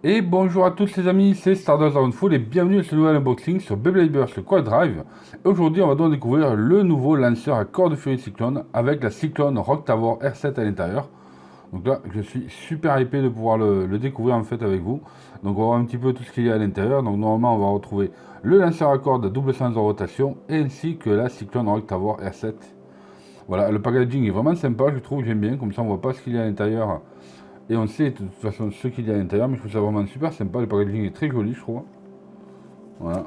Et bonjour à tous les amis, c'est Stardust Downfall et bienvenue à ce nouvel unboxing sur Beyblade Burst Quad Drive. Et aujourd'hui, on va donc découvrir le nouveau lanceur à corps de furie Cyclone avec la Cyclone Rock Tower R7 à l'intérieur. Donc là, je suis super hypé de pouvoir le découvrir en fait avec vous. Donc on va voir un petit peu tout ce qu'il y a à l'intérieur. Donc normalement, on va retrouver le lanceur à cordes double sens de rotation ainsi que la Cyclone Rock Tower R7. Voilà, le packaging est vraiment sympa, je trouve, j'aime bien. Comme ça, on voit pas ce qu'il y a à l'intérieur et on sait de toute façon ce qu'il y a à l'intérieur, mais je trouve ça vraiment super sympa. Le packaging est très joli, je trouve. Voilà.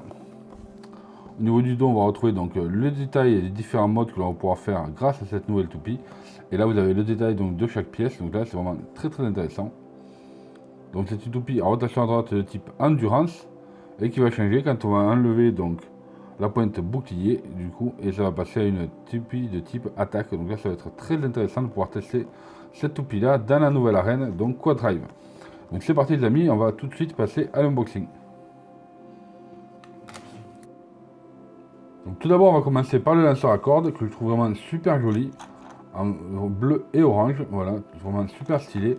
Au niveau du dos, on va retrouver donc le détail des différents modes que l'on va pouvoir faire grâce à cette nouvelle toupie. Et là, vous avez le détail donc, de chaque pièce. Donc là, c'est vraiment très intéressant. Donc c'est une toupie à rotation à droite de type endurance et qui va changer quand on va enlever donc la pointe bouclier du coup et ça va passer à une toupie de type attaque. Donc là, ça va être très intéressant de pouvoir tester cette toupie là dans la nouvelle arène donc Quad Drive. Donc c'est parti les amis, on va tout de suite passer à l'unboxing. Donc tout d'abord on va commencer par le lanceur à cordes que je trouve vraiment super joli, en bleu et orange, voilà, vraiment super stylé.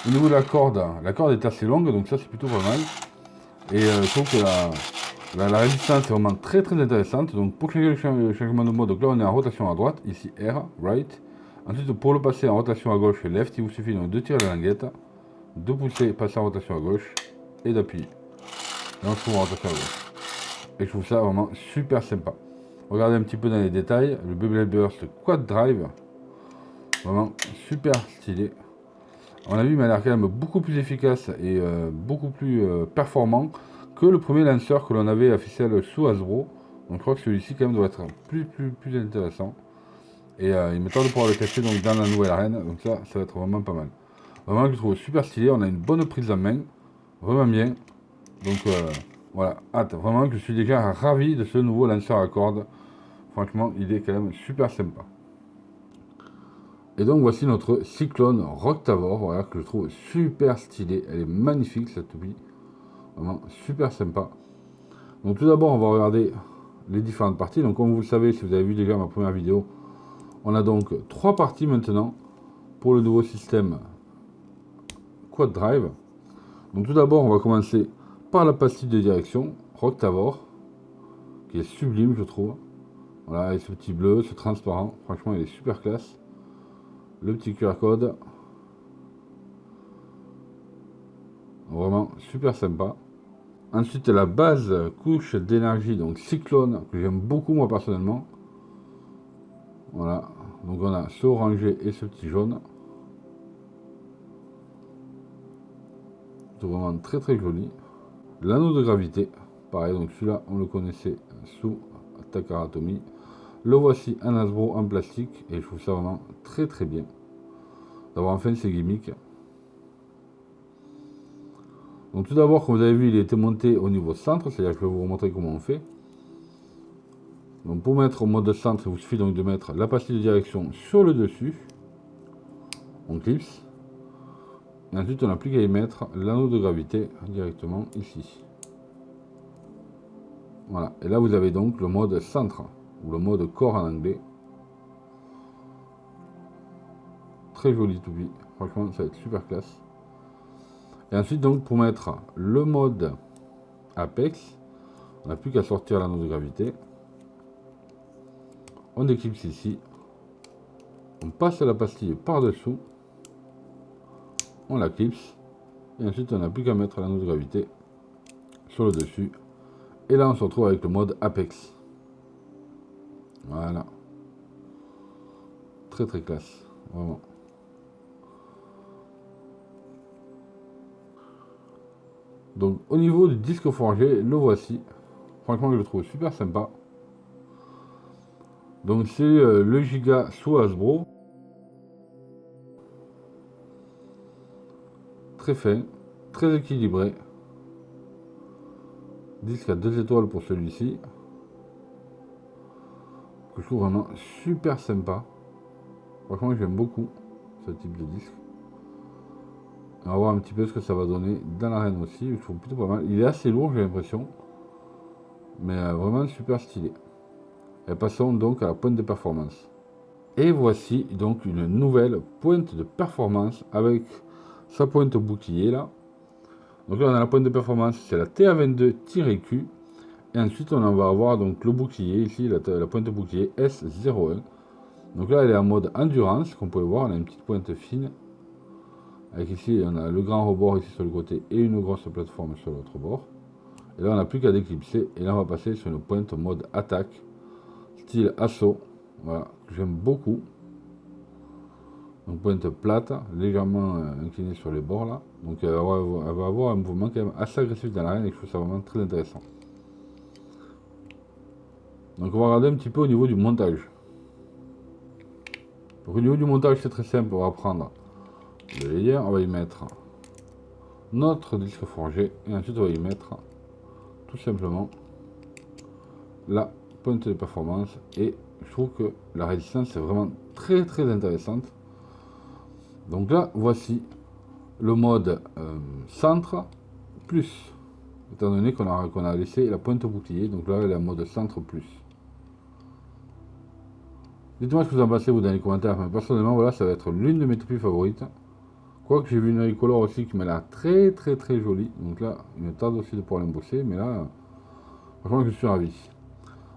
Au niveau de la corde est assez longue donc ça c'est plutôt pas mal. Et je trouve que la résistance est vraiment très intéressante. Donc pour changer le changement de mode, donc là on est en rotation à droite, ici R, right. Ensuite pour le passer en rotation à gauche, left, il vous suffit donc de tirer la languette, de pousser, passer en rotation à gauche et d'appuyer. Et on se trouve en rotation à gauche. Et je trouve ça vraiment super sympa. Regardez un petit peu dans les détails, le Beyblade Burst Quad Drive, vraiment super stylé. À mon avis, il m'a l'air quand même beaucoup plus efficace et beaucoup plus performant que le premier lanceur que l'on avait à ficelle sous Hasbro. Donc je crois que celui-ci quand même doit être plus intéressant. Et il me tarde de pouvoir le tester donc, dans la nouvelle arène. Donc ça va être vraiment pas mal. Vraiment, je le trouve super stylé. On a une bonne prise en main. Vraiment bien. Donc voilà, hâte. Vraiment que je suis déjà ravi de ce nouveau lanceur à cordes. Franchement, il est quand même super sympa. Et donc voici notre Cyclone Rock Tower, voilà, que je trouve super stylée. Elle est magnifique cette toupie. Vraiment super sympa. Donc tout d'abord, on va regarder les différentes parties. Donc comme vous le savez, si vous avez vu déjà ma première vidéo, on a donc trois parties maintenant pour le nouveau système Quad Drive. Donc tout d'abord, on va commencer par la pastille de direction Rock Tower, qui est sublime, je trouve. Voilà, avec ce petit bleu, ce transparent, franchement, il est super classe. Le petit QR code, vraiment super sympa. Ensuite, la base couche d'énergie, donc Cyclone, que j'aime beaucoup moi personnellement. Voilà, donc on a ce orangé et ce petit jaune. C'est vraiment très joli. L'anneau de gravité, pareil, donc celui-là on le connaissait sous Takara Tomy. Le voici en Hasbro en plastique et je trouve ça vraiment très bien d'avoir enfin ces gimmicks. Donc tout d'abord, comme vous avez vu, il a été monté au niveau centre, c'est-à-dire que je vais vous montrer comment on fait. Donc pour mettre au mode centre, il vous suffit donc de mettre la pastille de direction sur le dessus. On clipse. Et ensuite, on n'a plus qu'à y mettre l'anneau de gravité directement ici. Voilà. Et là, vous avez donc le mode centre, ou le mode corps en anglais. Très joli toupie. Franchement, ça va être super classe. Et ensuite, donc, pour mettre le mode Apex, on n'a plus qu'à sortir l'anneau de gravité. On déclipse ici. On passe la pastille par-dessous. On la clipse. Et ensuite, on n'a plus qu'à mettre l'anneau de gravité sur le dessus. Et là, on se retrouve avec le mode Apex. Voilà. Très classe. Vraiment. Donc, au niveau du disque forgé, le voici. Franchement, je le trouve super sympa. Donc, c'est le Giga sous Hasbro. Très fin, très équilibré. Disque à 2 étoiles pour celui-ci. Que je trouve vraiment super sympa. Franchement, j'aime beaucoup ce type de disque. On va voir un petit peu ce que ça va donner dans l'arène aussi. Je trouve plutôt pas mal. Il est assez lourd, j'ai l'impression. Mais vraiment super stylé. Et passons donc à la pointe de performance. Et voici donc une nouvelle pointe de performance avec sa pointe bouclier là. Donc là on a la pointe de performance, c'est la TA22-Q. Et ensuite on en va avoir donc le bouclier ici, la pointe de bouclier S01. Donc là elle est en mode endurance, comme vous pouvez voir, on a une petite pointe fine. Avec ici on a le grand rebord ici sur le côté et une grosse plateforme sur l'autre bord. Et là on n'a plus qu'à déclipser et là on va passer sur une pointe mode attaque, style assaut, voilà, que j'aime beaucoup. Donc pointe plate, légèrement inclinée sur les bords là. Donc elle va avoir un mouvement quand même assez agressif dans l'arène et je trouve ça vraiment très intéressant. Donc on va regarder un petit peu au niveau du montage. Donc au niveau du montage c'est très simple, on va prendre le layer, on va y mettre notre disque forgé et ensuite on va y mettre tout simplement la pointe de performance et je trouve que la résistance est vraiment très intéressante. Donc là voici le mode centre plus, étant donné qu'on a laissé la pointe bouclier, donc là elle est en mode centre plus. Dites-moi ce que vous en pensez vous dans les commentaires, mais personnellement voilà, ça va être l'une de mes toupies favorites. Quoique j'ai vu une Recolor aussi qui m'a l'air très jolie, donc là il me tarde aussi de pouvoir l'embosser, mais là franchement je suis ravi.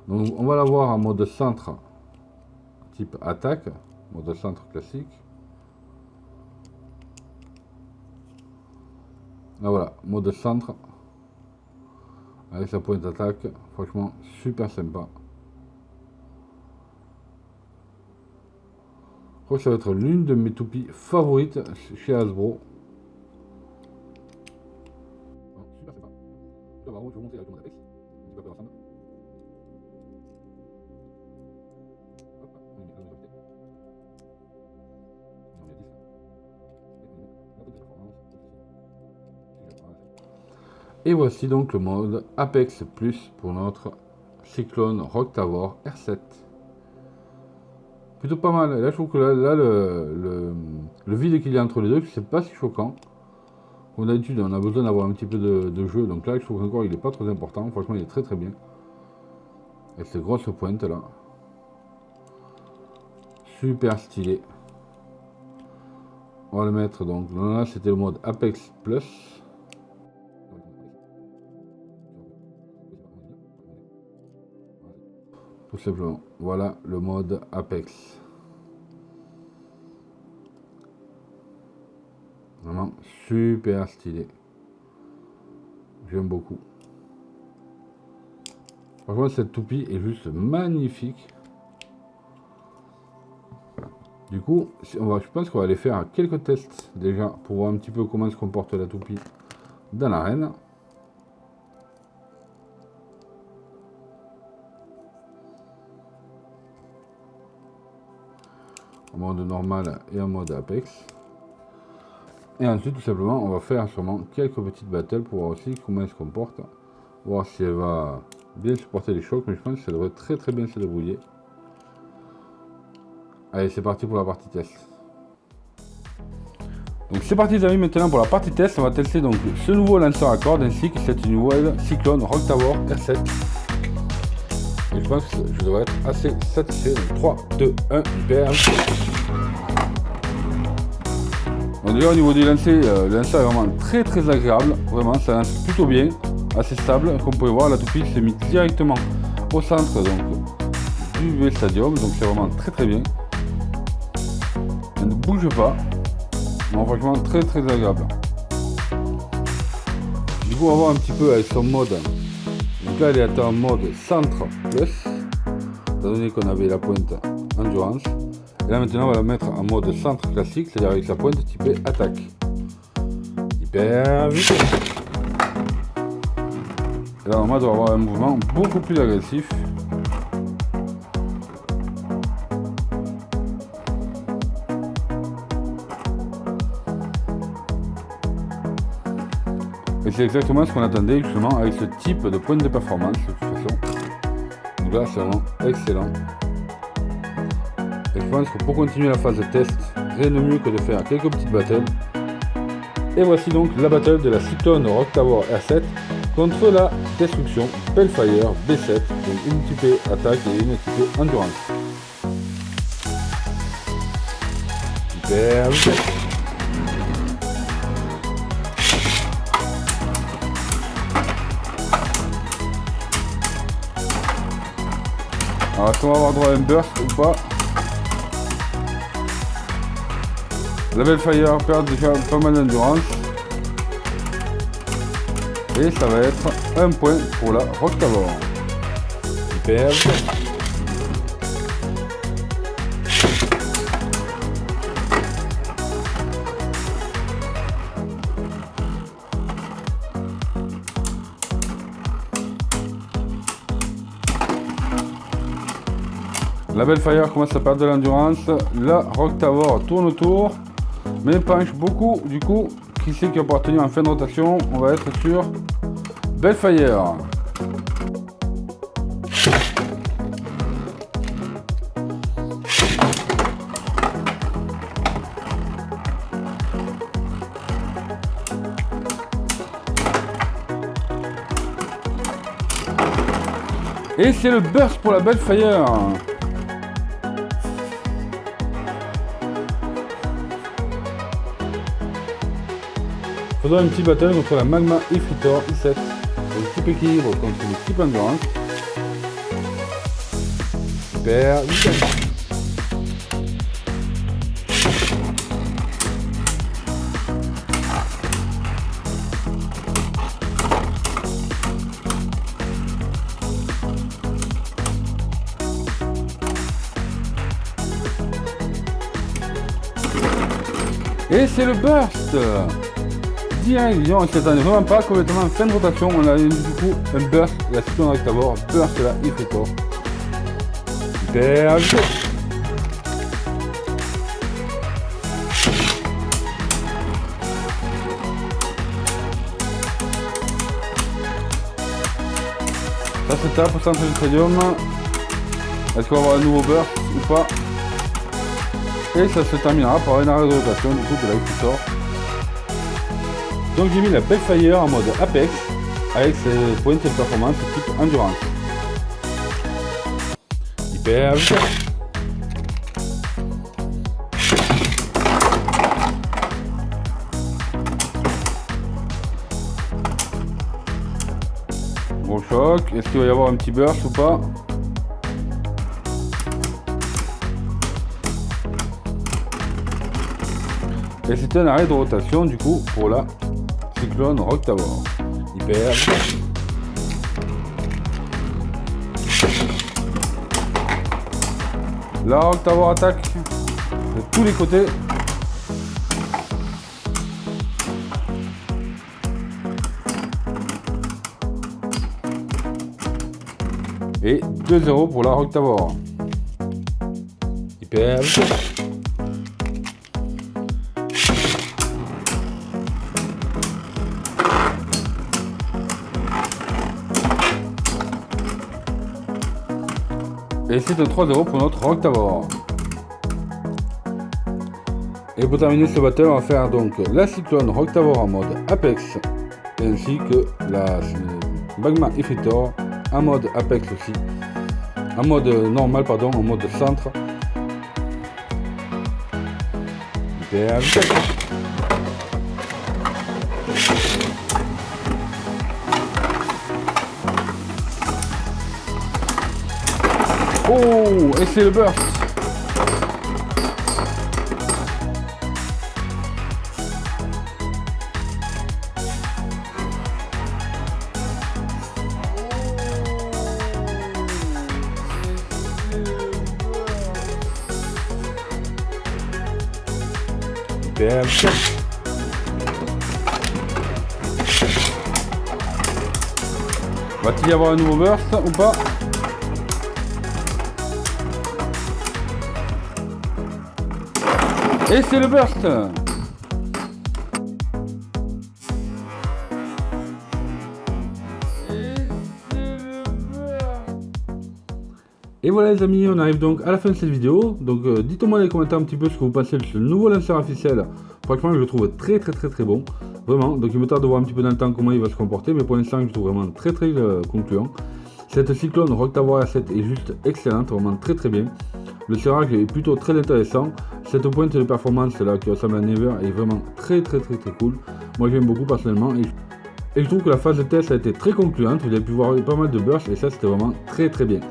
Donc on va l'avoir en mode centre type attaque, mode centre classique. Là voilà, mode centre avec sa pointe attaque, franchement super sympa. Je crois que ça va être l'une de mes toupies favorites chez Hasbro. Super sympa. Là, je vais vous montrer avec mon Apex. Un petit peu ensemble. Hop, on met la majorité. Et on met 10. Et on met la performance. Et voici donc le mode Apex Plus pour notre Cyclone Rock Tower R7. Plutôt pas mal. Là je trouve que là le vide qu'il y a entre les deux, c'est pas si choquant. Comme d'habitude on a besoin d'avoir un petit peu de jeu, donc là je trouve encore il n'est pas trop important. Franchement il est très bien. Avec ces grosses pointes là. Super stylé. On va le mettre donc. Là c'était le mode Apex Plus. Tout simplement. Voilà le mode Apex. Vraiment super stylé. J'aime beaucoup. Franchement cette toupie est juste magnifique. Du coup, je pense qu'on va aller faire quelques tests déjà pour voir un petit peu comment se comporte la toupie dans l'arène. En mode normal et en mode Apex. Et ensuite tout simplement on va faire sûrement quelques petites battles pour voir aussi comment elle se comporte. Voir si elle va bien supporter les chocs, mais je pense que ça devrait très bien se débrouiller. Allez c'est parti pour la partie test. Donc c'est parti les amis, maintenant pour la partie test, on va tester donc ce nouveau lanceur à cordes ainsi que cette nouvelle Cyclone Rock Tower R7. Et je pense que je devrais être assez satisfait. Donc 3, 2, 1, hyper. Donc déjà au niveau du lancer, le lanceur est vraiment très agréable. Vraiment ça lance plutôt bien, assez stable. Comme vous pouvez voir la toupie s'est mise directement au centre donc, du V-Stadium. Donc c'est vraiment très bien. Elle ne bouge pas. Non, franchement très agréable. Du coup on va voir un petit peu avec son mode. Donc là elle est en mode centre plus, étant donné qu'on avait la pointe endurance. Et là maintenant on va la mettre en mode centre classique, c'est-à-dire avec sa pointe typée attaque. Hyper vite. Et là normalement on va avoir un mouvement beaucoup plus agressif. Et c'est exactement ce qu'on attendait justement avec ce type de pointe de performance de toute façon. Donc là c'est vraiment excellent. Et je pense que pour continuer la phase de test, rien de mieux que de faire quelques petites battles. Et voici donc la battle de la Cyclone Rock Tower R7 contre la Destruction Spellfire B7, donc une typée attaque et une typée endurance. Super. Alors est-ce qu'on va avoir droit à un burst ou pas? La Bellfire perd déjà pas mal d'endurance. Et ça va être un point pour la Rock Tavor. Hyper. La Bellfire commence à perdre de l'endurance. La Rock Tavor tourne autour, mais penche beaucoup. Du coup, qui c'est qui va pouvoir tenir en fin de rotation? On va être sur Bellfire. Et c'est le burst pour la Bellfire. Faisons un petit battle contre la Magma Ifritor I7. Le type équilibre contre le type endurance. Super. Et c'est le burst. Direct, disons, on ne s'attendait vraiment pas, complètement en fin de rotation. On a du coup un burst, la Cyclone Rock Tavor, burst la Ifritor. Super. Ça se tape au centre du stadium. Est-ce qu'on va avoir un nouveau burst ou pas? Et ça se terminera par un arrêt de rotation du coup de la Ifritor. Donc j'ai mis la Bellfire en mode Apex avec ses points de performance type endurance. Hyper vitesse. Gros choc. Est-ce qu'il va y avoir un petit burst ou pas? Et c'est un arrêt de rotation du coup pour la Cyclone Rock Tavor. Hyper. La Rock Tavor attaque de tous les côtés. Et 2-0 pour la Rock Tavor. Hyper. Et c'est un 3-0 pour notre Rock Tavor. Et pour terminer ce battle, on va faire donc la Cyclone Rock Tavor en mode Apex, ainsi que la Magma Ifritor en mode Apex aussi. En mode normal, pardon, en mode centre. Hyper vitesse. Oh, et c'est le burst. Super. Va-t-il y avoir un nouveau burst ou pas? Et c'est le burst. Et voilà les amis, on arrive donc à la fin de cette vidéo. Donc dites-moi dans les commentaires un petit peu ce que vous pensez de ce nouveau lanceur officiel. Franchement je le trouve très bon. Vraiment, donc il me tarde de voir un petit peu dans le temps comment il va se comporter. Mais pour l'instant je le trouve vraiment très concluant. Cette Cyclone Rock Tavor A7 est juste excellente, vraiment très bien. Le serrage est plutôt très intéressant. Cette pointe de performance là qui ressemble à Never est vraiment très cool. Moi j'aime beaucoup personnellement et je trouve que la phase de test a été très concluante. Vous avez pu voir pas mal de bursts et ça c'était vraiment très bien.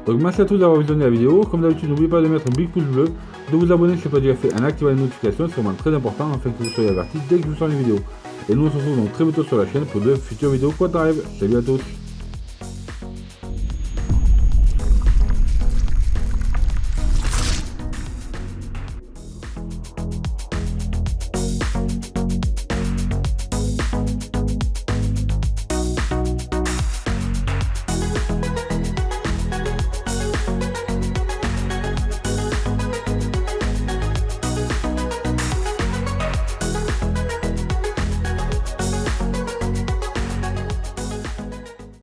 Donc merci à tous d'avoir visionné la vidéo. Comme d'habitude, n'oubliez pas de mettre un big pouce bleu, de vous abonner si ce n'est pas déjà fait, et d'activer les notifications, c'est vraiment très important afin que vous soyez avertis dès que je sors une vidéo. Et nous on se retrouve donc très bientôt sur la chaîne pour de futures vidéos Quad Drive. Salut à tous.